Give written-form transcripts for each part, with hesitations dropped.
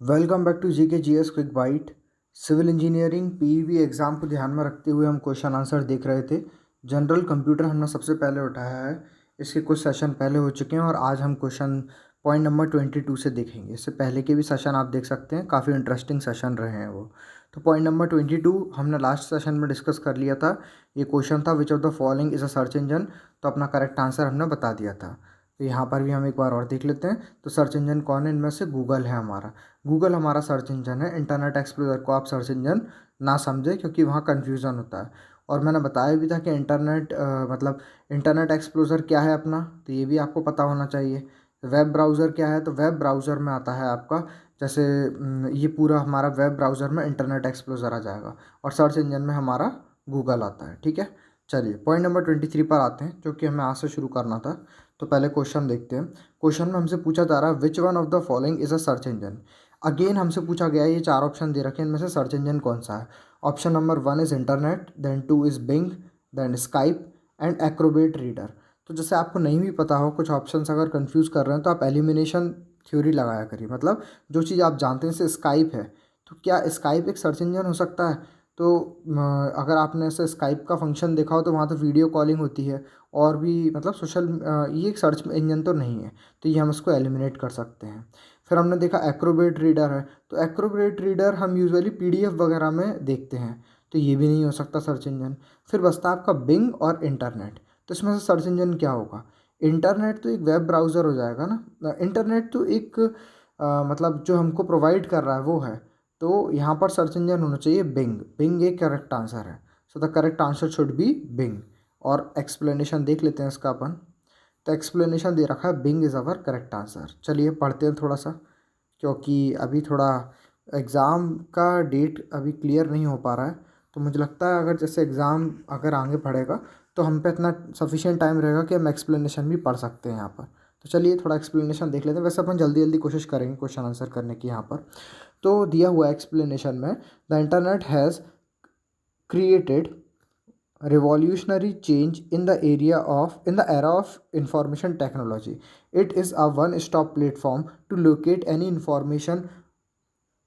Welcome back to GK GS quick bite. Civil engineering PEB exam को ध्यान में रखते हुए हम क्वेश्चन आंसर देख रहे थे। जनरल कंप्यूटर हमने सबसे पहले उठाया है। इसके कुछ सेशन पहले हो चुके हैं और आज हम क्वेश्चन पॉइंट नंबर 22 से देखेंगे। इससे पहले के भी सेशन आप देख सकते हैं, काफ़ी इंटरेस्टिंग सेशन रहे हैं वो। तो पॉइंट नंबर 22 हमने लास्ट सेशन में डिस्कस कर लिया था। ये क्वेश्चन था विच of the following is a search engine. तो अपना करेक्ट आंसर हमने बता दिया था। तो यहाँ पर भी हम एक बार और देख लेते हैं। तो सर्च इंजन कौन है? इनमें से गूगल है हमारा। गूगल हमारा सर्च इंजन है। इंटरनेट एक्सप्लोरर को आप सर्च इंजन ना समझें, क्योंकि वहाँ कन्फ्यूज़न होता है। और मैंने बताया भी था कि इंटरनेट एक्सप्लोरर क्या है अपना, तो ये भी आपको पता होना चाहिए। वेब ब्राउज़र क्या है? तो वेब ब्राउज़र में आता है आपका, जैसे ये पूरा हमारा वेब ब्राउज़र में इंटरनेट एक्सप्लोरर आ जाएगा और सर्च इंजन में हमारा गूगल आता है। ठीक है, चलिए पॉइंट नंबर 23 पर आते हैं, जो कि हमें आज से शुरू करना था। तो पहले क्वेश्चन देखते हैं। क्वेश्चन में हमसे पूछा जा रहा है विच one of the following is a search engine. Again हमसे पूछा गया है, ये चार ऑप्शन दे रखे हैं, इनमें से सर्च इंजन कौन सा है। Option number 1 is internet, then 2 is Bing, then Skype and Acrobat reader. तो जैसे आपको नहीं भी पता हो, कुछ ऑप्शंस अगर कंफ्यूज कर रहे हैं, तो आप एलिमिनेशन थ्योरी लगाया करिए। मतलब जो चीज़ आप जानते हैं, जैसे स्काइप है, तो क्या स्काइप एक सर्च इंजन हो सकता है? तो अगर आपने ऐसे स्काइप का फंक्शन देखा हो, तो वहाँ तो वीडियो कॉलिंग होती है और भी मतलब ये एक सर्च इंजन तो नहीं है, तो ये हम इसको एलिमिनेट कर सकते हैं। फिर हमने देखा एक्रोबेट रीडर है, तो एक्रोबेट रीडर हम यूजुअली पीडीएफ वगैरह में देखते हैं, तो ये भी नहीं हो सकता सर्च इंजन। फिर बचता आपका बिंग और इंटरनेट। तो इसमें से सर्च इंजन क्या होगा? इंटरनेट तो एक वेब ब्राउज़र हो जाएगा ना। इंटरनेट तो एक मतलब जो हमको प्रोवाइड कर रहा है वो है। तो यहाँ पर सर्च इंजन होना चाहिए बिंग। बिंग एक करेक्ट आंसर है। सो the correct answer should be being. और एक्सप्लेनेशन देख लेते हैं इसका अपन। तो एक्सप्लेनेशन दे रखा है Bing is our correct answer. चलिए पढ़ते हैं थोड़ा सा, क्योंकि अभी थोड़ा एग्ज़ाम का डेट अभी क्लियर नहीं हो पा रहा है। तो मुझे लगता है अगर जैसे एग्ज़ाम अगर आगे बढ़ेगा, तो हम पे इतना सफिशिएंट टाइम रहेगा कि हम एक्सप्लेनेशन भी पढ़ सकते हैं यहाँ पर। तो चलिए थोड़ा एक्सप्लेनेशन देख लेते हैं। वैसे अपन जल्दी जल्दी कोशिश करेंगे क्वेश्चन आंसर करने की यहाँ पर। तो दिया हुआ एक्सप्लेनेशन में, the internet has created revolutionary change in the era of information technology. It is a one stop platform to locate any information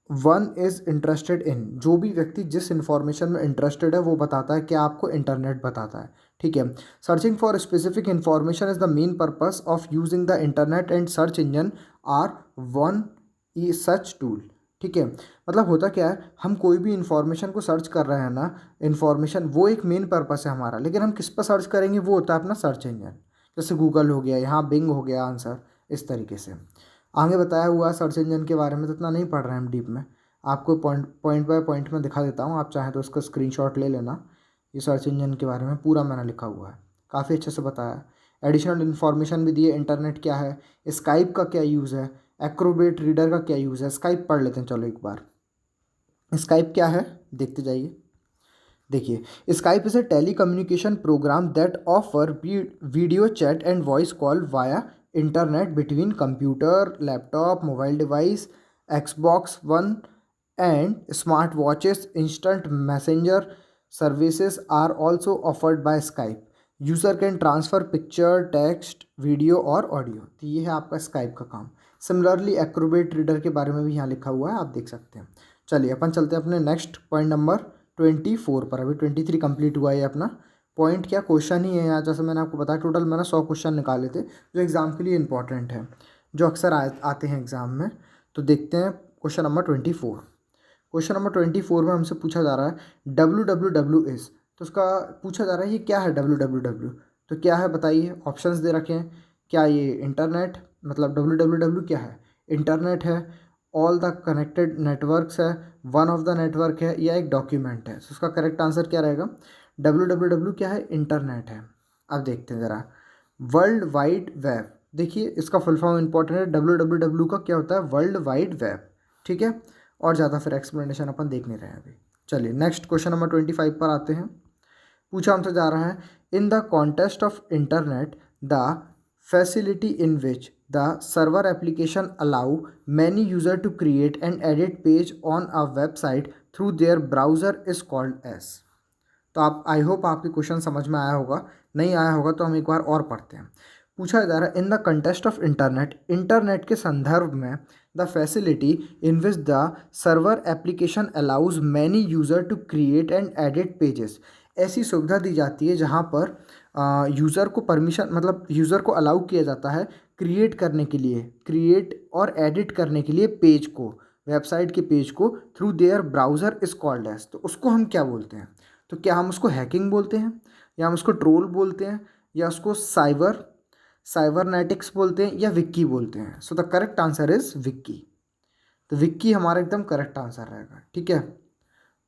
one is interested in. जो भी व्यक्ति जिस इन्फॉर्मेशन में इंटरेस्टेड है वो बताता है, क्या आपको इंटरनेट बताता है। ठीक है, searching for specific information is the main purpose of using the internet and search engine are one e such tool. ठीक है, मतलब होता क्या है, हम कोई भी इन्फॉर्मेशन को सर्च कर रहे हैं ना, इन्फॉर्मेशन वो एक मेन पर्पस है हमारा, लेकिन हम किस पर सर्च करेंगे वो होता है अपना सर्च इंजन। जैसे गूगल हो गया, यहाँ बिंग हो गया आंसर, इस तरीके से। आगे बताया हुआ सर्च इंजन के बारे में तो इतना नहीं पढ़ रहे हैं हम डीप में। आपको पॉइंट पॉइंट बाय पॉइंट में दिखा देता हूँ, आप चाहें तो उसका स्क्रीनशॉट ले लेना। ये सर्च इंजन के बारे में पूरा मैंने लिखा हुआ है, काफ़ी अच्छे से बताया। एडिशनल इन्फॉर्मेशन भी दी है, इंटरनेट क्या है, स्काइप का क्या यूज़ है, एक्रोबेट रीडर का क्या यूज़ है। स्काइप पढ़ लेते हैं चलो एक बार। स्काइप क्या है देखते जाइए। देखिए, Skype is a telecommunication program that offer video chat and voice call via internet between computer, laptop, mobile device, Xbox one and smart watches. Instant messenger services are also offered by Skype. User can transfer picture, text, video और audio. तो ये है आपका Skype का काम। Similarly Acrobat reader के बारे में भी यहाँ लिखा हुआ है, आप देख सकते हैं। चलिए अपन चलते हैं अपने नेक्स्ट पॉइंट नंबर 24 पर। अभी 23 कंप्लीट हुआ है अपना। पॉइंट क्या, क्वेश्चन ही है यहाँ। जैसे मैंने आपको बताया, टोटल मैंने 100 क्वेश्चन निकाले थे जो एग्ज़ाम के लिए इंपॉर्टेंट है, जो अक्सर आते हैं एग्ज़ाम में। तो देखते हैं क्वेश्चन नंबर 24। क्वेश्चन नंबर 24 में हमसे पूछा जा रहा है WWW इज़। तो उसका पूछा जा रहा है ये क्या है WWW। तो क्या है बताइए, ऑप्शंस दे रखे हैं। क्या ये इंटरनेट, मतलब WWW क्या है? इंटरनेट है, ऑल द कनेक्टेड नेटवर्क्स है, वन ऑफ द नेटवर्क है, या एक डॉक्यूमेंट है। तो उसका करेक्ट आंसर क्या रहेगा? WWW क्या है? इंटरनेट है। अब देखते हैं ज़रा, वर्ल्ड वाइड वेब। देखिए इसका फुल फॉर्म इंपॉर्टेंट है। WWW का क्या होता है? World wide web. ठीक है, और ज़्यादा फिर एक्सप्लेनेशन अपन देख नहीं रहे हैं अभी। चलिए नेक्स्ट क्वेश्चन नंबर 25 पर आते हैं। पूछा हमसे जा रहा है, in the context of internet the facility in which the server application allow many user to create and edit page on a website through their browser is called as. तो आप, आई होप आपके question समझ में आया होगा। नहीं आया होगा तो हम एक बार और पढ़ते हैं। पूछा जा रहा है in the context of internet, internet के संदर्भ में the facility in which the server application allows many user to create and edit pages. ऐसी सुविधा दी जाती है जहाँ पर यूज़र को परमिशन मतलब यूज़र को अलाउ किया जाता है क्रिएट करने के लिए, क्रिएट और एडिट करने के लिए पेज को, वेबसाइट के पेज को through their browser is called as. तो उसको हम क्या बोलते हैं? तो क्या हम उसको हैकिंग बोलते हैं, या हम उसको ट्रोल बोलते हैं, या उसको साइबरनेटिक्स बोलते हैं, या विक्की बोलते हैं? So the correct answer is Vicky. तो विक्की हमारा एकदम करेक्ट आंसर रहेगा। ठीक है,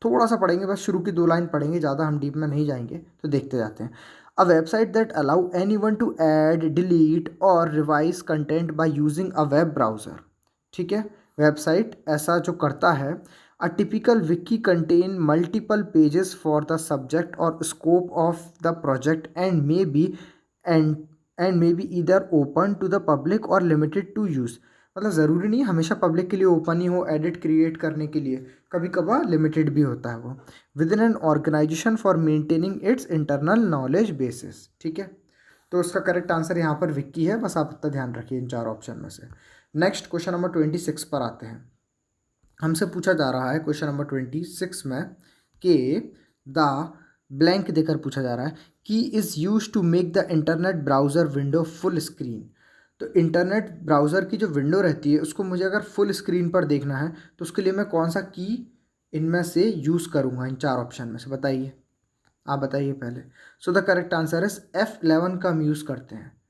थोड़ा सा पढ़ेंगे, बस शुरू की 2 लाइन पढ़ेंगे, ज़्यादा हम डीप में नहीं जाएंगे। तो देखते जाते हैं। A website that allow anyone to add, delete or revise content by using a web browser. ठीक है, वेबसाइट ऐसा जो करता है। A typical wiki contain multiple pages for the subject or scope of the project and and may be either open to the public or limited to use. मतलब ज़रूरी नहीं हमेशा पब्लिक के लिए ओपन ही हो एडिट क्रिएट करने के लिए, कभी कभार लिमिटेड भी होता है वो। Within an organization for maintaining its internal knowledge basis. ठीक है, तो उसका करेक्ट आंसर यहाँ पर विक्की है, बस आप इतना ध्यान रखिए इन 4 ऑप्शन में से। नेक्स्ट क्वेश्चन नंबर 26 पर आते हैं। हमसे पूछा जा रहा है क्वेश्चन नंबर 26 में कि द ब्लैंक देकर पूछा जा रहा है की is use to make the internet browser window full screen. तो इंटरनेट ब्राउज़र की जो विंडो रहती है उसको मुझे अगर फुल स्क्रीन पर देखना है तो उसके लिए मैं कौन सा की इनमें से यूज़ करूँगा? इन 4 ऑप्शन में से बताइए, आप बताइए पहले। सो the correct answer is F11 का हम यूज़ करते हैं।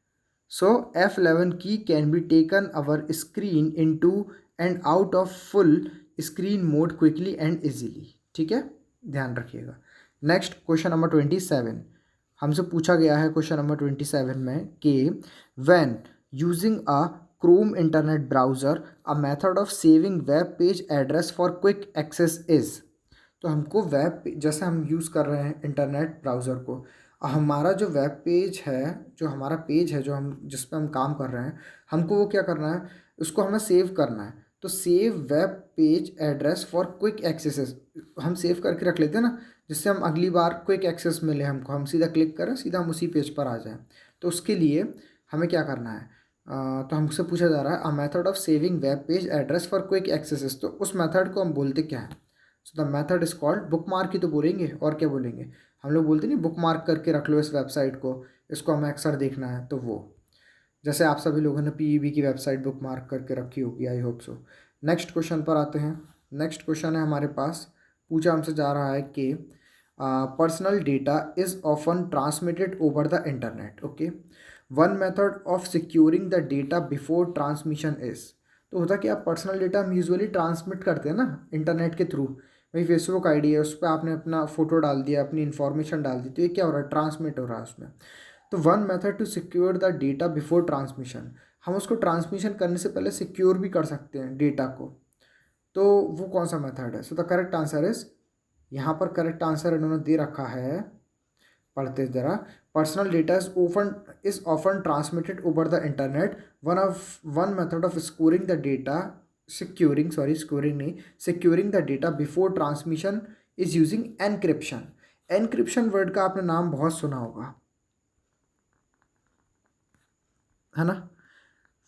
सो F11 की can be taken our screen into and out of full screen mode quickly and easily. ठीक है, ध्यान रखिएगा। नेक्स्ट क्वेश्चन नंबर 27 हमसे पूछा गया है क्वेश्चन नंबर 27 में कि when using a Chrome internet browser a method of saving web page address for quick access is. तो हमको जैसे हम यूज़ कर रहे हैं इंटरनेट ब्राउज़र को, हमारा जो वेब पेज है, जो हमारा पेज है, जो हम जिस पे हम काम कर रहे हैं, हमको वो क्या करना है, उसको हमें सेव करना है। तो save web page address for quick axes हम सेव करके रख लेते हैं ना, जिससे हम अगली बार क्विक एक्सेस मिले हमको, हम सीधा क्लिक करें, सीधा हम उसी पेज पर आ जाएं। तो उसके लिए हमें क्या करना है? तो हमसे पूछा जा रहा है a method of saving web page address for quick accesses. तो उस मेथड को हम बोलते क्या हैं? So the method is called bookmark ही तो बोलेंगे, और क्या बोलेंगे? हम लोग बोलते नहीं बुक मार्क करके रख लो इस वेबसाइट को, इसको हमें अक्सर देखना है। तो वो जैसे आप सभी लोगों ने पीईबी की वेबसाइट बुक मार्क करके रखी होगी, I hope so. Next question पर आते हैं। नेक्स्ट क्वेश्चन है हमारे पास, पूछा हमसे जा रहा है कि personal data is often transmitted over the internet. Okay, one method of securing the data before transmission is. तो होता क्या, पर्सनल डेटा हम यूजुअली ट्रांसमिट करते हैं ना इंटरनेट के थ्रू। भाई फेसबुक आईडी है, उस पर आपने अपना फ़ोटो डाल दिया, अपनी इन्फॉर्मेशन डाल दी, तो ये क्या हो रहा है? ट्रांसमिट हो रहा है उसमें। तो one method to secure the data before transmission, हम उसको ट्रांसमिशन करने से पहले सिक्योर भी कर सकते हैं डेटा को। तो वो कौन सा मेथड है? सो द करेक्ट आंसर इज, यहाँ पर करेक्ट आंसर इन्होंने दे रखा है, पढ़ते ज़रा। Personal data is often transmitted over the internet, one method of scoring the data, securing the data before transmission is using encryption. Encryption word का आपने नाम बहुत सुना होगा, है ना?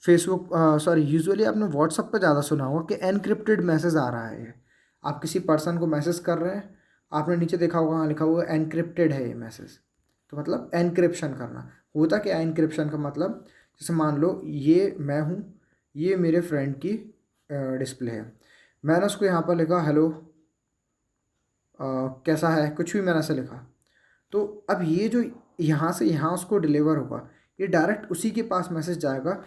फेसबुक सॉरी यूजुअली आपने व्हाट्सअप पे ज़्यादा सुना होगा कि एनक्रिप्टेड मैसेज आ रहा है ये। आप किसी पर्सन को मैसेज कर रहे हैं, आपने नीचे देखा होगा, हाँ लिखा हुआ है एनक्रिप्टेड है ये मैसेज। तो मतलब एनक्रिप्शन करना होता क्या? एनक्रिप्शन का मतलब, जैसे मान लो ये मैं हूँ, ये मेरे फ्रेंड की डिस्प्ले है, मैंने उसको यहाँ पर लिखा हेलो, कैसा है, कुछ भी मैंने ऐसा लिखा। तो अब ये जो यहाँ से यहाँ उसको डिलीवर होगा, ये डायरेक्ट उसी के पास मैसेज जाएगा,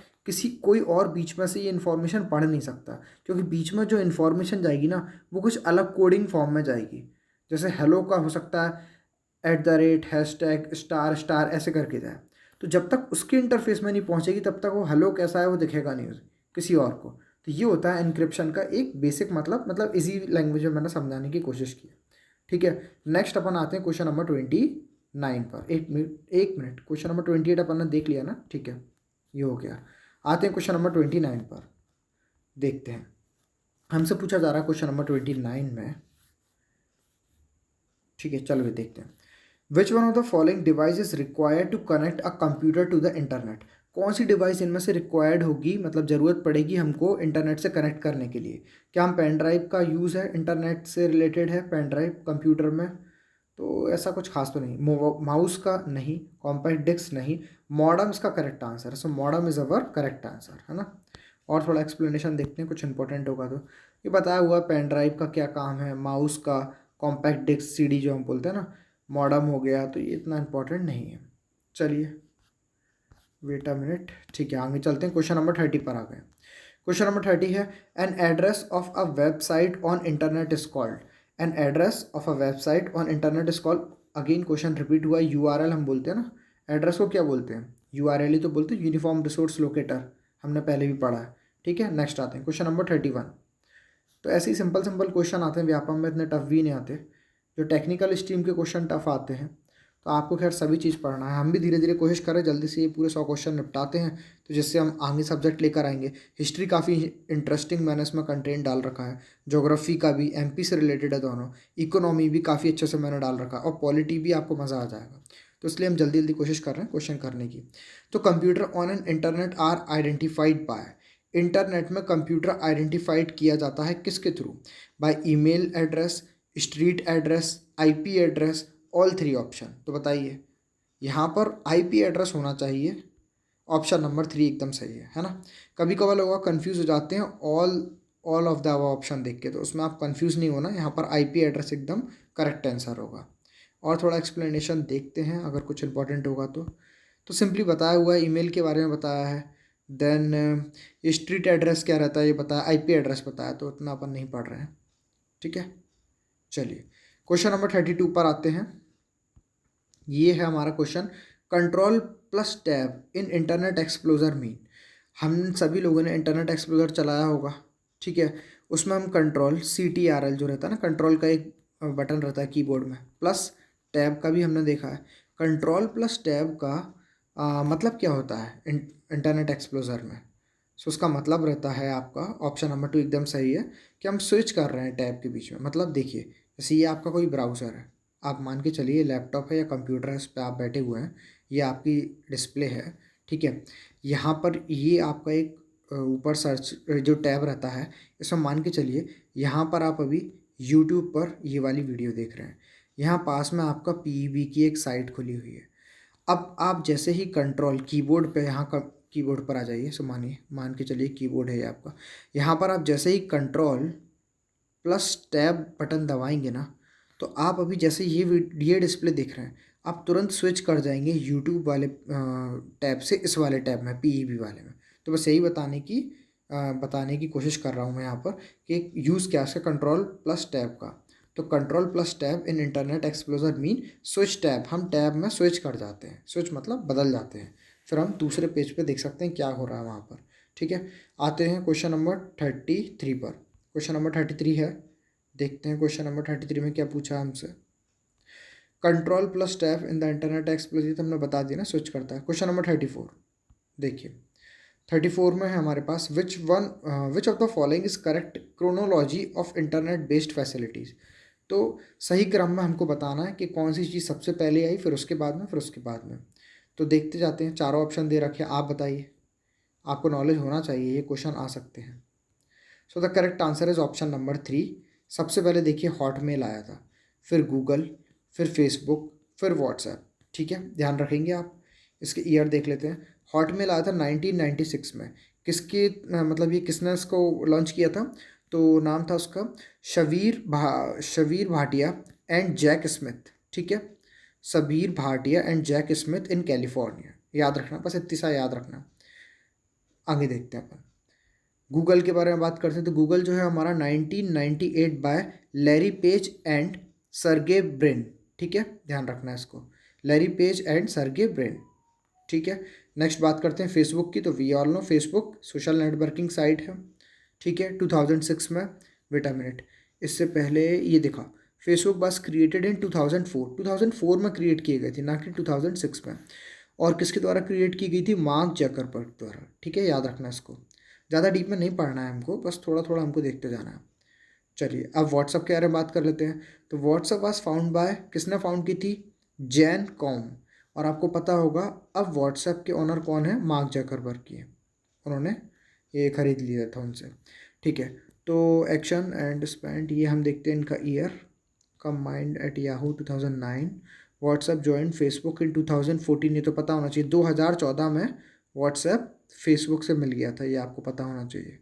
कोई और बीच में से ये इन्फॉर्मेशन पढ़ नहीं सकता, क्योंकि बीच में जो इन्फॉर्मेशन जाएगी ना वो कुछ अलग कोडिंग फॉर्म में जाएगी। जैसे हेलो का हो सकता है @ हैशटैग स्टार स्टार ऐसे करके जाए। तो जब तक उसके इंटरफेस में नहीं पहुँचेगी तब तक वो हेलो कैसा है वो दिखेगा नहीं किसी और को। तो ये होता है एनक्रिप्शन का एक बेसिक मतलब इजी लैंग्वेज में मैंने समझाने की कोशिश की। ठीक है, नेक्स्ट अपन आते हैं क्वेश्चन नंबर 29 पर। एक मिनट, क्वेश्चन नंबर 28 अपन ने देख लिया ना, ठीक है, ये हो गया। आते हैं क्वेश्चन नंबर 29 पर, देखते हैं। हमसे पूछा जा रहा है क्वेश्चन नंबर 29 में, ठीक है, चलो देखते हैं। Which one of the following device is required to connect a computer to the internet. कौन सी डिवाइस इनमें से रिक्वायर्ड होगी, मतलब ज़रूरत पड़ेगी हमको इंटरनेट से कनेक्ट करने के लिए। क्या हम पेन ड्राइव का यूज़ है, इंटरनेट से रिलेटेड है पेन ड्राइव कंप्यूटर में? तो ऐसा कुछ खास तो नहीं। माउस का नहीं, कॉम्पैक्ट डिस्क नहीं, मॉडम इसका करेक्ट आंसर है। So modem is our correct answer, है ना। और थोड़ा एक्सप्लेनेशन देखते हैं, कुछ इंपॉर्टेंट होगा तो। ये बताया हुआ पेन ड्राइव का क्या काम है, माउस का, कॉम्पैक्ट डिस्क सीडी जो हम बोलते हैं ना, मॉडम हो गया, तो ये इतना इंपॉर्टेंट नहीं है। चलिए वेट अ मिनट, ठीक है आगे चलते हैं। क्वेश्चन नंबर 30 पर आ गए। क्वेश्चन नंबर 30 है, an address of a website on internet is called. An address of a website on internet is called. Again question repeat हुआ, यूआरएल हम बोलते हैं ना, एड्रेस को क्या बोलते हैं, यूआरएल ही तो बोलते हैं, यूनिफॉर्म रिसोर्स लोकेटर, हमने पहले भी पढ़ा है। ठीक है, नेक्स्ट आते हैं क्वेश्चन नंबर 31। तो ऐसे ही सिंपल सिंपल क्वेश्चन आते हैं व्यापम में, इतने टफ भी नहीं आते। जो टेक्निकल स्ट्रीम के क्वेश्चन टफ आते हैं, तो आपको खैर सभी चीज़ पढ़ना है। हम भी धीरे धीरे कोशिश करें जल्दी से ये पूरे 100 क्वेश्चन निपटाते हैं, तो जिससे हम आगे सब्जेक्ट लेकर आएंगे। हिस्ट्री काफ़ी इंटरेस्टिंग मैंने इसमें कंटेंट डाल रखा है, ज्योग्राफी का भी, एमपी से रिलेटेड है दोनों, इकोनॉमी भी काफ़ी अच्छे से मैंने डाल रखा है, और पॉलिटी भी आपको मज़ा आ जाएगा। तो इसलिए हम जल्दी जल्दी कोशिश कर रहे हैं क्वेश्चन करने की। तो computer on an internet are identified by. Internet में कंप्यूटर आइडेंटिफाइड किया जाता है किसके through? By email address, street address, IP address, all three option. तो बताइए, यहाँ पर आईपी एड्रेस होना चाहिए, ऑप्शन नंबर 3 एकदम सही है ना। कभी कभार लोग कंफ्यूज हो जाते हैं all of the above option देख के, तो उसमें आप कंफ्यूज नहीं होना, यहाँ पर आईपी एड्रेस एकदम करेक्ट आंसर होगा। और थोड़ा एक्सप्लेनेशन देखते हैं अगर कुछ इंपॉर्टेंट होगा तो सिंपली बताया हुआ है, ईमेल के बारे में बताया है, देन स्ट्रीट एड्रेस क्या रहता है ये बताया, आईपी एड्रेस बताया, तो उतना अपन नहीं पढ़ रहे हैं। ठीक है, चलिए क्वेश्चन नंबर 32 पर आते हैं। ये है हमारा क्वेश्चन, कंट्रोल प्लस टैब इन इंटरनेट एक्सप्लोजर मीन। हम सभी लोगों ने इंटरनेट एक्सप्लोजर चलाया होगा, ठीक है। उसमें हम कंट्रोल CTRL जो रहता है ना, कंट्रोल का एक बटन रहता है कीबोर्ड में, प्लस टैब का भी हमने देखा है। कंट्रोल प्लस टैब का मतलब क्या होता है इंटरनेट एक्सप्लोजर में? सो उसका मतलब रहता है आपका, ऑप्शन नंबर 2 एकदम सही है, कि हम स्विच कर रहे हैं टैब के बीच में। मतलब देखिए, जैसे ये आपका कोई ब्राउज़र है, आप मान के चलिए लैपटॉप है या कंप्यूटर है, इस पर आप बैठे हुए हैं, ये आपकी डिस्प्ले है, ठीक है। यहाँ पर ये आपका एक ऊपर सर्च जो टैब रहता है, इसमें मान के चलिए यहाँ पर आप अभी यूट्यूब पर ये वाली वीडियो देख रहे हैं, यहाँ पास में आपका PEB की एक साइट खुली हुई है। अब आप जैसे ही कंट्रोल कीबोर्ड पे, यहाँ का कीबोर्ड पर आ जाइए, सो मान के चलिए कीबोर्ड है ये आपका, यहाँ पर आप जैसे ही कंट्रोल प्लस टैब बटन दबाएंगे ना, तो आप अभी जैसे ये डिस्प्ले देख रहे हैं, आप तुरंत स्विच कर जाएंगे यूट्यूब वाले टैब से इस वाले टैब में, PEB वाले में। तो बस यही बताने की कोशिश कर रहा हूँ मैं यहाँ पर, कि यूज़ क्या है कंट्रोल प्लस टैब का। तो कंट्रोल प्लस टैब इन इंटरनेट एक्सप्लोजर मीन स्विच टैब, हम टैब में स्विच कर जाते हैं, स्विच मतलब बदल जाते हैं, फिर हम दूसरे पेज पे देख सकते हैं क्या हो रहा है वहाँ पर। ठीक है, आते हैं क्वेश्चन नंबर 33 पर। क्वेश्चन नंबर 33 है, देखते हैं क्वेश्चन नंबर 33 में क्या पूछा है हमसे। Control plus tab in the internet एक्सप्लोजर, तो हमने बता दिया ना स्विच करता है। क्वेश्चन नंबर 34 देखिए, 34 में है हमारे पास, which of the following is correct chronology of internet based facilities. तो सही क्रम में हमको बताना है कि कौन सी चीज़ सबसे पहले आई, फिर उसके बाद में, फिर उसके बाद में। तो देखते जाते हैं, चारों ऑप्शन दे रखे हैं, आप बताइए, आपको नॉलेज होना चाहिए, ये क्वेश्चन आ सकते हैं। So the correct answer is option number 3। सबसे पहले देखिए हॉटमेल आया था, फिर गूगल, फिर फेसबुक, फिर व्हाट्सएप। ठीक है, ध्यान रखेंगे आप। इसके ईयर देख लेते हैं। हॉटमेल आया था 1996 में। किसके मतलब ये किसने इसको लॉन्च किया था? तो नाम था उसका Sabeer Bhatia and Jack Smith. ठीक है, Sabeer Bhatia and Jack Smith in California. याद रखना, बस इतनी सा याद रखना। आगे देखते हैं अपन गूगल के बारे में बात करते हैं। तो गूगल जो है हमारा 1998 by Larry Page and Sergey Brin. ठीक है, ध्यान रखना है इसको, Larry Page and Sergey Brin. ठीक है, नेक्स्ट बात करते हैं फेसबुक की। तो we all know Facebook social networking site है। ठीक है, 2006 में, वेट अ मिनट, इससे पहले ये देखा, फेसबुक बस क्रिएटेड इन 2004 में क्रिएट की गई थी, ना कि 2006 में। और किसके द्वारा क्रिएट की गई थी? मार्क जकरबर्ग द्वारा। ठीक है, याद रखना इसको, ज़्यादा डीप में नहीं पढ़ना है हमको, बस थोड़ा थोड़ा हमको देखते जाना है। चलिए अब व्हाट्सअप के बारे में बात कर लेते हैं। तो व्हाट्सअप वाज फाउंड बाय, किसने फाउंड की थी? Jan Koum. और आपको पता होगा अब व्हाट्सएप के ओनर कौन है, मार्क जकरबर्ग की है, उन्होंने ये खरीद लिया था उनसे। ठीक है, तो एक्शन एंड स्पेंड ये हम देखते हैं इनका year, combined at Yahoo 2009, WhatsApp join Facebook in 2014, ये तो पता होना चाहिए 2014 में व्हाट्सएप फेसबुक से मिल गया था, ये आपको पता होना चाहिए।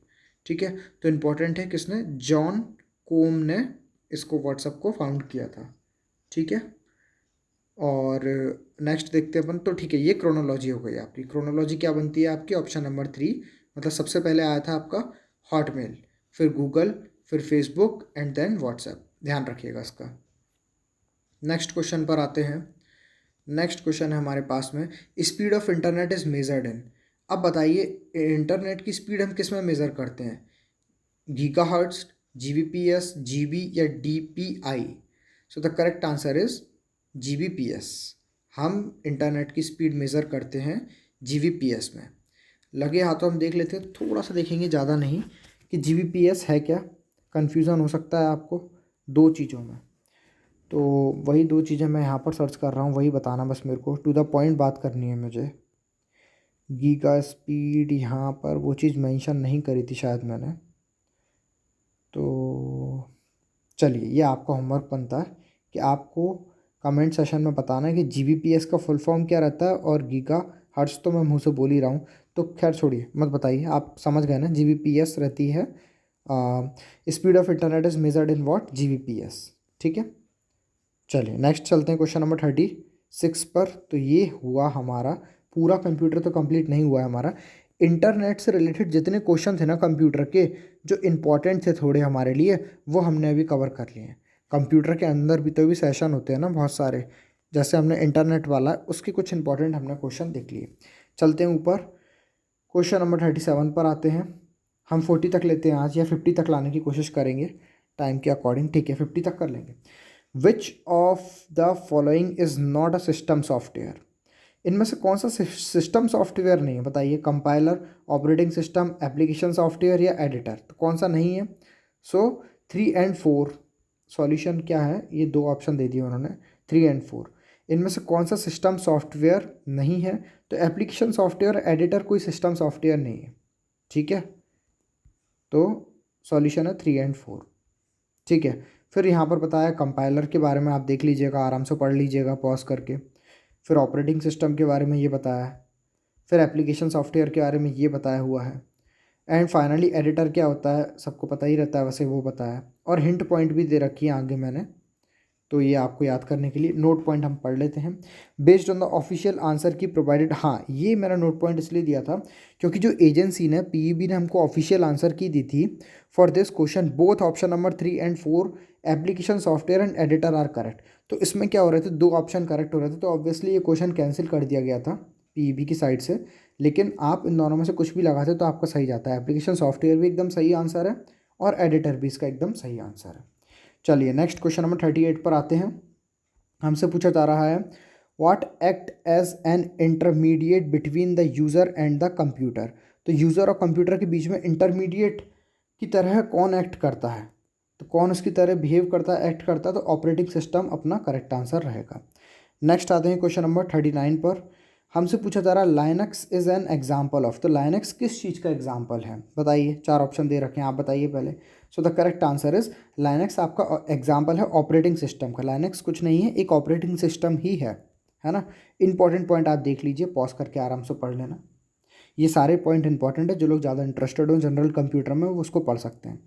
ठीक है, तो इम्पोर्टेंट है किसने, जॉन कोम ने इसको व्हाट्सएप को फाउंड किया था। ठीक है, और नेक्स्ट देखते हैं अपन, तो ठीक है ये क्रोनोलॉजी हो गई आपकी। क्रोनोलॉजी क्या बनती है आपकी, ऑप्शन नंबर 3, मतलब सबसे पहले आया था आपका हॉटमेल, फिर गूगल, फिर फेसबुक एंड देन व्हाट्सएप, ध्यान रखिएगा इसका। नेक्स्ट क्वेश्चन पर आते हैं। नेक्स्ट क्वेश्चन है हमारे पास में, speed of internet is measured in. अब बताइए इंटरनेट की स्पीड हम किस में मेज़र करते हैं, गीगाहर्ट्ज, जीबीपीएस, जीबी या DPI. So the correct answer is GBPS. हम इंटरनेट की स्पीड मेज़र करते हैं जीबीपीएस में। लगे हाथों हम देख लेते हैं, थोड़ा सा देखेंगे, ज़्यादा नहीं, कि जीबीपीएस है क्या। कन्फ्यूज़न हो सकता है आपको दो चीज़ों में, तो वही दो चीज़ें मैं यहाँ पर सर्च कर रहा हूँ, वही बताना बस मेरे को, टू द पॉइंट बात करनी है मुझे। गीगा स्पीड यहाँ पर वो चीज़ मेंशन नहीं करी थी शायद मैंने, तो चलिए ये आपका होमवर्क बनता है कि आपको कमेंट सेशन में बताना है कि जीबीपीएस का फुल फॉर्म क्या रहता है, और गीगा हर्ट्ज तो मैं मुंह से बोल ही रहा हूँ, तो खैर छोड़िए मत बताइए, आप समझ गए ना। जीबीपीएस रहती है speed of internet is measured in what, GBPS. ठीक है, चलिए नेक्स्ट चलते हैं क्वेश्चन नंबर 36 पर। तो ये हुआ हमारा पूरा, कंप्यूटर तो कंप्लीट नहीं हुआ है हमारा। इंटरनेट से रिलेटेड जितने क्वेश्चन थे ना कंप्यूटर के, जो इम्पोर्टेंट थे थोड़े हमारे लिए, वो हमने अभी कवर कर लिए हैं। कंप्यूटर के अंदर भी तो भी सेशन होते हैं ना बहुत सारे, जैसे हमने इंटरनेट वाला, उसके कुछ इंपॉर्टेंट हमने क्वेश्चन देख लिए। चलते हैं ऊपर, क्वेश्चन नंबर 37 पर आते हैं। हम 40 तक लेते हैं आज, या 50 तक लाने की कोशिश करेंगे टाइम के अकॉर्डिंग। ठीक है, 50 तक कर लेंगे। विच of the following is not a system software. इनमें से कौन सा सिस्टम सॉफ्टवेयर नहीं है, बताइए। Compiler, operating system, application software या एडिटर, तो कौन सा नहीं है। सो 3 एंड 4 सॉल्यूशन क्या है, ये दो ऑप्शन दे दिए उन्होंने, 3 एंड 4। इनमें से कौन सा सिस्टम सॉफ्टवेयर नहीं है, तो एप्लीकेशन सॉफ्टवेयर, एडिटर कोई सिस्टम सॉफ्टवेयर नहीं है। ठीक है, तो सॉल्यूशन है 3 एंड 4। ठीक है, फिर यहाँ पर बताया कंपाइलर के बारे में, आप देख लीजिएगा, आराम से पढ़ लीजिएगा पॉज करके। फिर ऑपरेटिंग सिस्टम के बारे में ये बताया है, फिर एप्लीकेशन सॉफ्टवेयर के बारे में ये बताया हुआ है, एंड फाइनली एडिटर क्या होता है सबको पता ही रहता है वैसे, वो बताया। और हिंट पॉइंट भी दे रखी है आगे मैंने, तो ये आपको याद करने के लिए नोट पॉइंट हम पढ़ लेते हैं। Based on the official answer की प्रोवाइडेड, हाँ ये मैंने नोट पॉइंट इसलिए दिया था क्योंकि जो एजेंसी ने, पीईबी ने हमको ऑफिशियल आंसर की दी थी for this question, both option number 3 and 4 application software and editor are correct. तो इसमें क्या हो रहे थे, दो ऑप्शन करेक्ट हो रहे थे, तो ऑब्वियसली ये क्वेश्चन कैंसिल कर दिया गया था पीईबी की साइड से। लेकिन आप इन दोनों में से कुछ भी लगाते तो आपका सही जाता है। एप्लीकेशन सॉफ्टवेयर भी एकदम सही आंसर है, और एडिटर भी इसका एकदम सही आंसर है। चलिए नेक्स्ट क्वेश्चन नंबर 38 पर आते हैं। हमसे पूछा जा रहा है, what act as an intermediate between the user and the computer. तो यूज़र और कंप्यूटर के बीच में इंटरमीडिएट की तरह कौन एक्ट करता है, तो कौन उसकी तरह बिहेव करता है, एक्ट करता है, तो ऑपरेटिंग सिस्टम अपना करेक्ट आंसर रहेगा। नेक्स्ट आते हैं क्वेश्चन नंबर 39 पर। हमसे पूछा जा रहा है, Linux is an example of. तो लाइनक्स किस चीज़ का एग्जाम्पल है, बताइए। चार ऑप्शन दे रखे हैं, आप बताइए पहले। सो the correct answer is Linux आपका एग्जाम्पल है ऑपरेटिंग सिस्टम का। लाइनक्स कुछ नहीं है, एक ऑपरेटिंग सिस्टम ही है ना। इंपॉर्टेंट पॉइंट आप देख लीजिए, पॉज करके आराम से पढ़ लेना। ये सारे पॉइंट इंपॉर्टेंट है, जो लोग ज़्यादा इंटरेस्टेड हो जनरल कंप्यूटर में वो उसको पढ़ सकते हैं।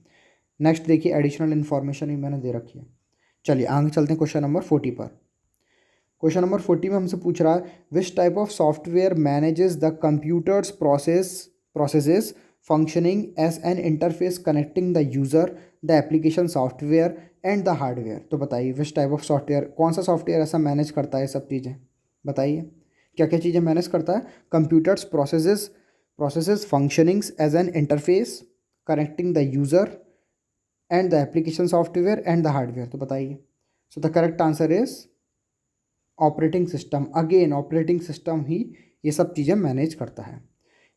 नेक्स्ट देखिए, एडिशनल इन्फॉर्मेशन भी मैंने दे रखी है। चलिए आगे चलते हैं क्वेश्चन नंबर 40 पर। क्वेश्चन नंबर 40 में हमसे पूछ रहा है, which type of software manages the computer's processes functioning as an interface connecting the user, the application software and the hardware. तो बताइए विच टाइप ऑफ सॉफ्टवेयर, कौन सा सॉफ्टवेयर ऐसा मैनेज करता है सब चीज़ें, बताइए क्या क्या चीज़ें मैनेज करता है। Computers processes functionings as an interface connecting the user and the application software and the hardware, तो बताइए। So the correct answer is operating system. Again operating system ही ये सब चीज़ें मैनेज करता है।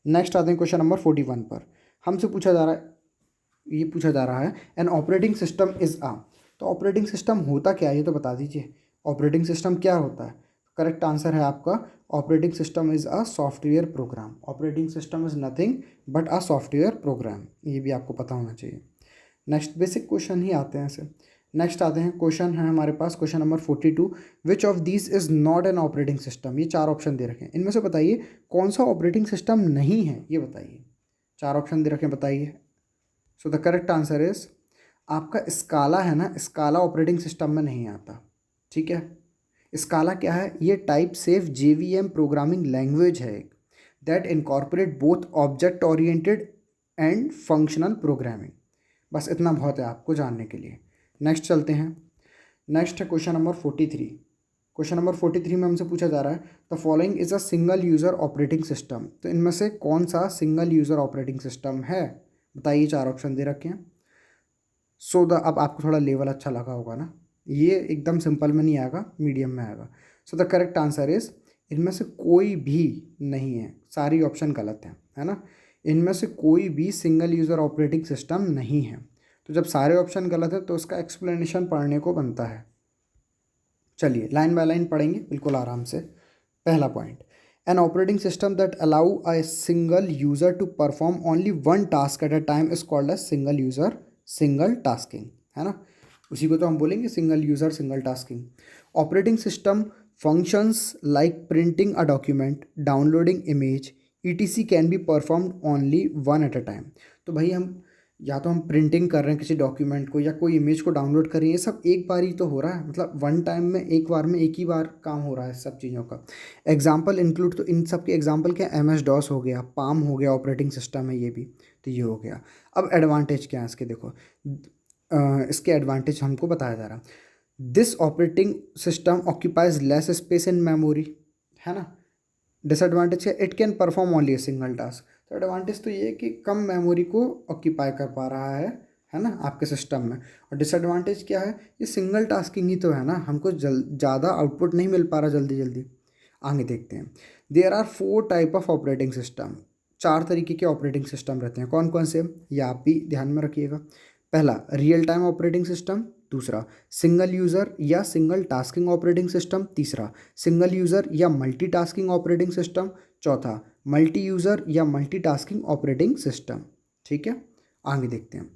नेक्स्ट आते हैं क्वेश्चन नंबर 41 पर। हमसे पूछा जा रहा है, ये पूछा जा रहा है, एन ऑपरेटिंग सिस्टम इज़ आ। तो ऑपरेटिंग सिस्टम होता क्या है ये तो बता दीजिए, ऑपरेटिंग सिस्टम क्या होता है। करेक्ट आंसर है आपका operating system is a software program. Operating system is nothing but a software program, ये भी आपको पता होना चाहिए। नेक्स्ट बेसिक क्वेश्चन ही आते हैं ऐसे। नेक्स्ट आते हैं क्वेश्चन है हमारे पास question number 42, which of these is not an operating system. ये 4 ऑप्शन दे रखे हैं, इनमें से बताइए कौन सा ऑपरेटिंग सिस्टम नहीं है, ये बताइए। 4 ऑप्शन दे रखे हैं, बताइए। So the correct answer is आपका स्काला है ना, स्काला ऑपरेटिंग सिस्टम में नहीं आता। ठीक है, स्काला क्या है, ये type safe JVM programming language है that incorporate both object oriented and functional programming. बस इतना बहुत है आपको जानने के लिए। नेक्स्ट चलते हैं। नेक्स्ट है क्वेश्चन नंबर 43। क्वेश्चन नंबर 43 में हमसे पूछा जा रहा है the following is a single user operating system. तो इनमें से कौन सा सिंगल यूज़र ऑपरेटिंग सिस्टम है, बताइए। 4 ऑप्शन दे रखे हैं। अब आपको थोड़ा लेवल अच्छा लगा होगा ना, ये एकदम सिंपल में नहीं आएगा, मीडियम में आएगा। सो द करेक्ट आंसर इज़ इनमें से कोई भी नहीं है, सारी ऑप्शन गलत हैं, है ना। इनमें से कोई भी सिंगल यूज़र ऑपरेटिंग सिस्टम नहीं है। तो जब सारे ऑप्शन गलत है तो उसका एक्सप्लेनेशन पढ़ने को बनता है। चलिए लाइन बाय लाइन पढ़ेंगे बिल्कुल आराम से। पहला point, an operating system that allow a single user to perform only one task at a time is called as single user single tasking, है ना। उसी को तो हम बोलेंगे single user single tasking. Operating system functions like printing a document, downloading image ETC can be performed only one at a time. तो भाई हम या तो हम प्रिंटिंग कर रहे हैं किसी डॉक्यूमेंट को या कोई इमेज को डाउनलोड कर रहे हैं, ये सब एक बार ही तो हो रहा है, मतलब वन टाइम में एक बार में एक ही बार काम हो रहा है सब चीज़ों का। एग्जाम्पल इंक्लूड, तो इन सब के एग्जाम्पल क्या, MS DOS हो गया, पाम हो गया, ऑपरेटिंग सिस्टम है ये भी, तो ये हो गया। अब एडवांटेज क्या है इसके, देखो इसके एडवांटेज हमको बताया जा रहा। This operating system occupies less space in memory, है ना। डिसएडवांटेज है it can perform only a single task. तो एडवांटेज तो ये है कि कम मेमोरी को ऑक्यूपाई कर पा रहा है ना, आपके सिस्टम में। और डिसएडवांटेज क्या है, ये सिंगल टास्किंग ही तो है ना, हमको ज़्यादा आउटपुट नहीं मिल पा रहा जल्दी जल्दी। आगे देखते हैं। There are 4 type of operating system. 4 तरीके के ऑपरेटिंग सिस्टम रहते हैं, कौन कौन से, ये आप भी ध्यान में रखिएगा। पहला रियल टाइम ऑपरेटिंग सिस्टम, दूसरा सिंगल यूज़र या सिंगल टास्किंग ऑपरेटिंग सिस्टम, तीसरा सिंगल यूज़र या मल्टीटास्किंग ऑपरेटिंग सिस्टम, चौथा मल्टी यूज़र या मल्टीटास्किंग ऑपरेटिंग सिस्टम। ठीक है, आगे देखते हैं।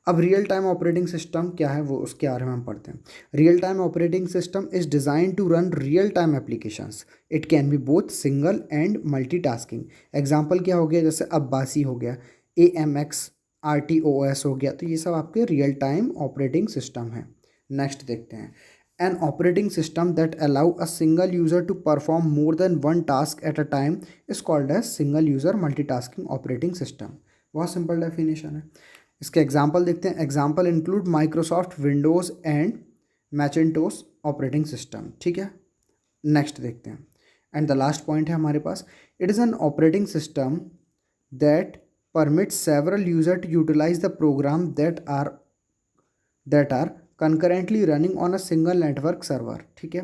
अब रियल टाइम ऑपरेटिंग सिस्टम क्या है वो उसके बारे में हम पढ़ते हैं। Real time operating system is design to run real time applications. It can be both single and multitasking. Example क्या हो गया, जैसे अब्बासी हो गया, AMX RTOS हो गया, तो ये सब आपके रियल टाइम ऑपरेटिंग सिस्टम है। नेक्स्ट देखते हैं। An operating system that allow a single user to perform more than one task at a time is called as single user multitasking operating system. बहुत सिंपल डेफिनेशन है। इसके example देखते हैं। Example include Microsoft Windows and Macintosh operating system. ठीक है, next देखते हैं। And the last point है हमारे पास, it is an operating system that permits several users to utilize the program that are concurrently running on a single network server। ठीक है,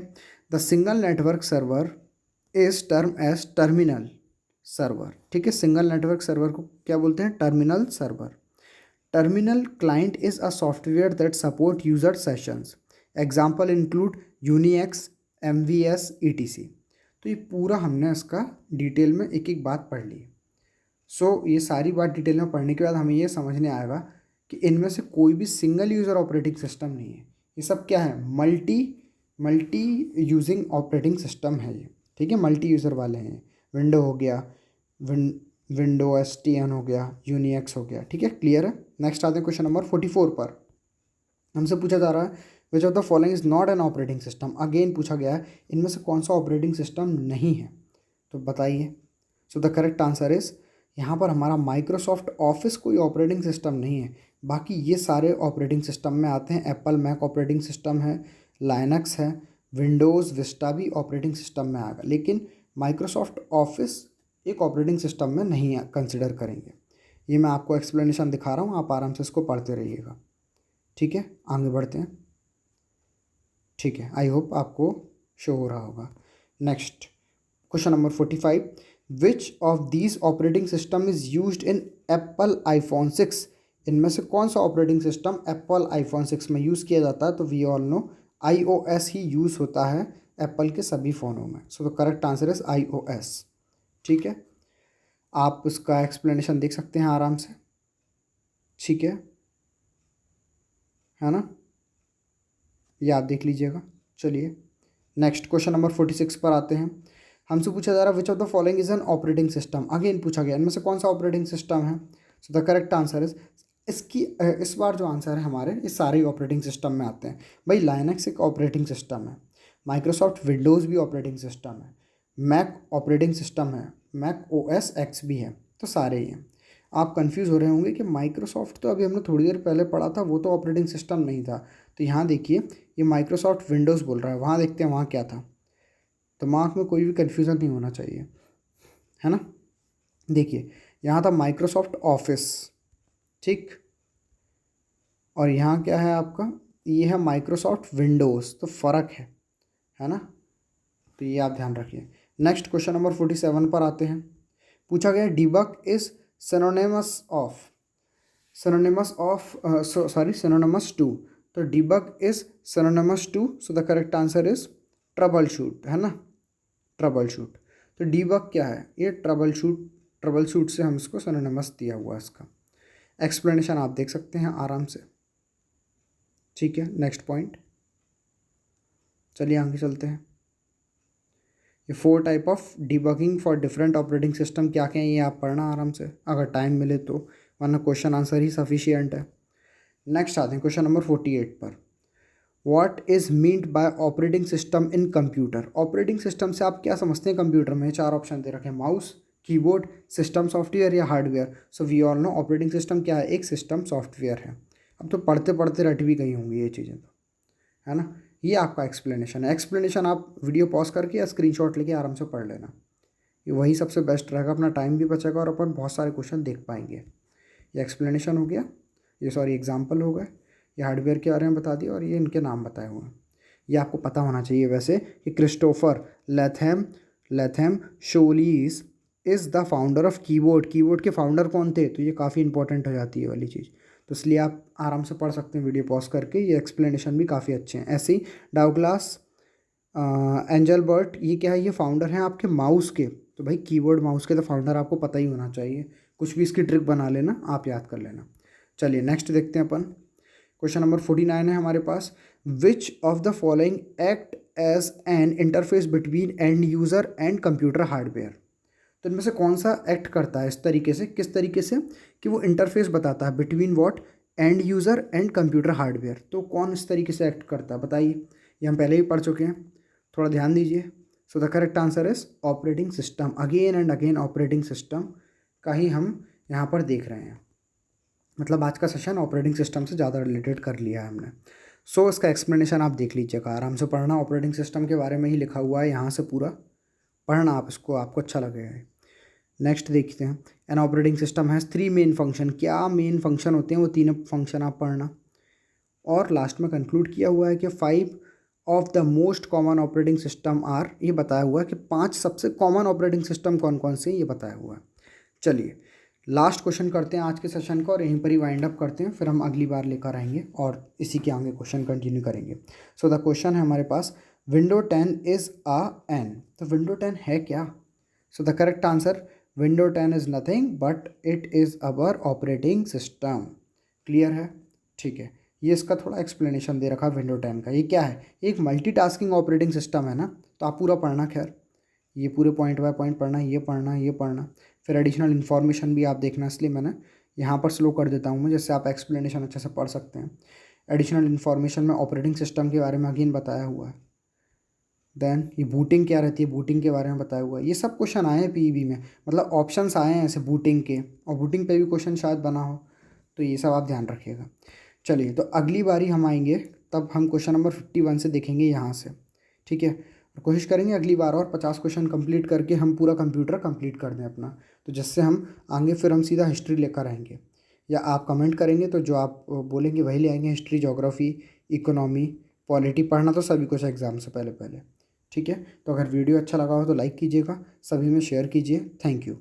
the single network server is termed as terminal server। ठीक है, single network server को क्या बोलते हैं, terminal server. Terminal client is a software that support user sessions. Example include Unix, MVS ETC। तो ये पूरा हमने इसका डिटेल में एक एक बात पढ़ ली। ये सारी बात डिटेल में पढ़ने के बाद हमें ये समझने आएगा कि इनमें से कोई भी सिंगल यूज़र ऑपरेटिंग सिस्टम नहीं है। ये सब क्या है, मल्टी यूजिंग ऑपरेटिंग सिस्टम है ये। ठीक है, मल्टी यूज़र वाले हैं। विंडो हो गया, विंडो STN हो गया, यूनिएक्स हो गया। ठीक है, क्लियर है। नेक्स्ट आते हैं क्वेश्चन नंबर 44 पर। हमसे पूछा जा रहा है विच of the following is not an operating system. Again पूछा गया है इनमें से कौन सा ऑपरेटिंग सिस्टम नहीं है, तो बताइए। द करेक्ट आंसर इज, यहाँ पर हमारा माइक्रोसॉफ्ट ऑफिस कोई ऑपरेटिंग सिस्टम नहीं है। बाकी ये सारे ऑपरेटिंग सिस्टम में आते हैं। एप्पल मैक ऑपरेटिंग सिस्टम है, लाइनक्स है, विंडोज़ विस्टा भी ऑपरेटिंग सिस्टम में आएगा, लेकिन माइक्रोसॉफ्ट ऑफिस एक ऑपरेटिंग सिस्टम में नहीं कंसिडर करेंगे। ये मैं आपको एक्सप्लेनेशन दिखा रहा हूँ, आप आराम से इसको पढ़ते रहिएगा। ठीक है, आगे बढ़ते हैं। ठीक है, आई होप आपको शो हो रहा होगा। Next question number 45, which of these operating system is used in Apple iPhone 6। इनमें से कौन सा ऑपरेटिंग सिस्टम एप्पल iPhone 6 में यूज़ किया जाता है, तो वी ऑल नो iOS ही यूज़ होता है एप्पल के सभी फ़ोनों में। So the correct answer is iOS। ठीक है, आप उसका एक्सप्लेनेशन देख सकते हैं आराम से। ठीक है ना, ये आप देख लीजिएगा। चलिए नेक्स्ट क्वेश्चन नंबर 46 पर आते हैं। हमसे पूछा जा रहा है विच of the following is an operating system. Again पूछा गया इनमें से कौन सा ऑपरेटिंग सिस्टम है। सो द करेक्ट आंसर इज, इस बार जो आंसर है हमारे, इस सारे ऑपरेटिंग सिस्टम में आते हैं। भाई लाइनक्स एक ऑपरेटिंग सिस्टम है, माइक्रोसॉफ्ट विंडोज़ भी ऑपरेटिंग सिस्टम है, मैक ऑपरेटिंग सिस्टम है, मैक OS X भी है, तो सारे ही हैं। आप कंफ्यूज हो रहे होंगे कि माइक्रोसॉफ्ट तो अभी हमने थोड़ी देर पहले पढ़ा था, वो तो ऑपरेटिंग सिस्टम नहीं था। तो यहाँ देखिए ये माइक्रोसॉफ्ट विंडोज़ बोल रहा है, वहाँ देखते हैं वहाँ क्या था। दिमाग में कोई भी कन्फ्यूज़न नहीं होना चाहिए, है ना। देखिए यहाँ था माइक्रोसॉफ्ट ऑफिस, ठीक, और यहाँ क्या है आपका, ये है माइक्रोसॉफ्ट विंडोज़, तो फ़र्क है ना। तो ये आप ध्यान रखिए। नेक्स्ट क्वेश्चन नंबर 47 पर आते हैं। पूछा गया debug is synonymous of, synonymous to. तो debug is synonymous to, so the correct answer is troubleshoot, है ना, ट्रबल शूट। तो डिबग क्या है, ये ट्रबल शूट से हम इसको सिनोनिमस दिया हुआ है। इसका एक्सप्लेनेशन आप देख सकते हैं आराम से। ठीक है, नेक्स्ट पॉइंट, चलिए आगे चलते हैं। ये 4 type of debugging for different operating system क्या क्या है, ये आप पढ़ना आराम से अगर टाइम मिले तो, वरना क्वेश्चन आंसर ही सफिशियंट है। नेक्स्ट आते हैं क्वेश्चन नंबर 48 पर। What is meant by operating system in computer. Operating system से आप क्या समझते हैं कंप्यूटर में। 4 ऑप्शन दे रखे हैं, माउस, कीबोर्ड, सिस्टम सॉफ्टवेयर या hardware. So we all know operating system क्या है, एक सिस्टम सॉफ्टवेयर है। अब तो पढ़ते पढ़ते रट भी गई होंगी ये चीज़ें तो, है ना। ये आपका एक्सप्लेनेशन है। एक्सप्लेनेशन आप वीडियो पॉज करके या स्क्रीनशॉट लेके आराम से पढ़ लेना, ये वही सबसे बेस्ट रहेगा, अपना टाइम भी बचेगा और अपन बहुत सारे क्वेश्चन देख पाएंगे। ये एक्सप्लेनेशन हो गया, ये सॉरी एग्जाम्पल हो गए, ये हार्डवेयर के बारे में बता दिया और ये इनके नाम बताए हुए हैं। ये आपको पता होना चाहिए वैसे कि Christopher Latham Sholes is the founder of keyboard. Keyboard के फाउंडर कौन थे, तो ये काफ़ी इंपॉर्टेंट हो जाती है वाली चीज़। तो इसलिए आप आराम से पढ़ सकते हैं वीडियो पॉज करके, ये एक्सप्लेनेशन भी काफ़ी अच्छे हैं। ऐसे ही डाउग्लास एंजलबर्ट, ये क्या है, ये फाउंडर हैं आपके माउस के। तो भाई कीबोर्ड माउस के तो फाउंडर आपको पता ही होना चाहिए, कुछ भी इसकी ट्रिक बना लेना, आप याद कर लेना। चलिए नेक्स्ट देखते हैं अपन। क्वेश्चन नंबर 49 है हमारे पास। Which of the following act as an interface between and user and computer hardware. तो इनमें से कौन सा एक्ट करता है इस तरीके से, किस तरीके से, कि वो इंटरफेस बताता है between what, and user and computer hardware. तो कौन इस तरीके से एक्ट करता है बताइए। ये हम पहले ही पढ़ चुके हैं, थोड़ा ध्यान दीजिए। सो the correct answer is operating system. Again and again operating system का ही हम यहाँ पर देख रहे हैं, मतलब आज का सेशन ऑपरेटिंग सिस्टम से ज़्यादा रिलेटेड कर लिया है हमने। सो इसका एक्सप्लेनेशन आप देख लीजिएगा, आराम से पढ़ना, ऑपरेटिंग सिस्टम के बारे में ही लिखा हुआ है यहाँ से, पूरा पढ़ना आप इसको, आपको अच्छा लगेगा। नेक्स्ट देखते हैं। An operating system has 3 main function. क्या मेन फंक्शन होते हैं, वो 3 फंक्शन आप पढ़ना। और लास्ट में कंक्लूड किया हुआ है कि 5 of the most common operating system are, ये बताया हुआ है कि 5 सबसे कॉमन ऑपरेटिंग सिस्टम कौन कौन से हैं, ये बताया हुआ है। चलिए लास्ट क्वेश्चन करते हैं आज के सेशन को और यहीं पर ही वाइंड अप करते हैं, फिर हम अगली बार लेकर आएंगे और इसी के आगे क्वेश्चन कंटिन्यू करेंगे। सो द क्वेश्चन है हमारे पास, विंडो 10 इज़ अ एन। तो विंडो 10 है क्या। सो the correct answer, window 10 is nothing but it is our operating system. Clear है, ठीक है। ये इसका थोड़ा एक्सप्लेनेशन दे रखा है विंडो 10 का। ये क्या है, एक मल्टीटास्किंग ऑपरेटिंग सिस्टम है ना, तो आप पूरा पढ़ना, खैर ये पूरे पॉइंट बाय पॉइंट पढ़ना, ये पढ़ना, ये पढ़ना, फिर एडिशनल इन्फॉर्मेशन भी आप देखना, इसलिए मैंने यहाँ पर स्लो कर देता हूँ मैं, जिससे आप एक्सप्लेनेशन अच्छे से पढ़ सकते हैं। एडिशनल इन्फॉर्मेशन में ऑपरेटिंग सिस्टम के बारे में अगेन बताया हुआ है। देन ये बूटिंग क्या रहती है, बूटिंग के बारे में बताया हुआ है। ये सब क्वेश्चन आए हैं पीईबी में, मतलब ऑप्शंस आए हैं ऐसे बूटिंग के, और बूटिंग पे भी क्वेश्चन शायद बना हो, तो ये सब आप ध्यान रखिएगा। चलिए तो अगली बारी हम आएंगे, तब हम क्वेश्चन नंबर 51 से देखेंगे यहाँ से, ठीक है। और कोशिश करेंगे अगली बार और 50 क्वेश्चन कंप्लीट करके हम पूरा कंप्यूटर कंप्लीट कर दें अपना, तो जिससे हम आगे फिर हम सीधा हिस्ट्री लेकर आएंगे, या आप कमेंट करेंगे तो जो आप बोलेंगे वही ले आएंगे। हिस्ट्री, ज्योग्राफी, इकोनॉमी, पॉलिटी पढ़ना तो सभी कुछ एग्जाम से पहले पहले, ठीक है। तो अगर वीडियो अच्छा लगा हो तो लाइक कीजिएगा, सभी में शेयर कीजिए। Thank you.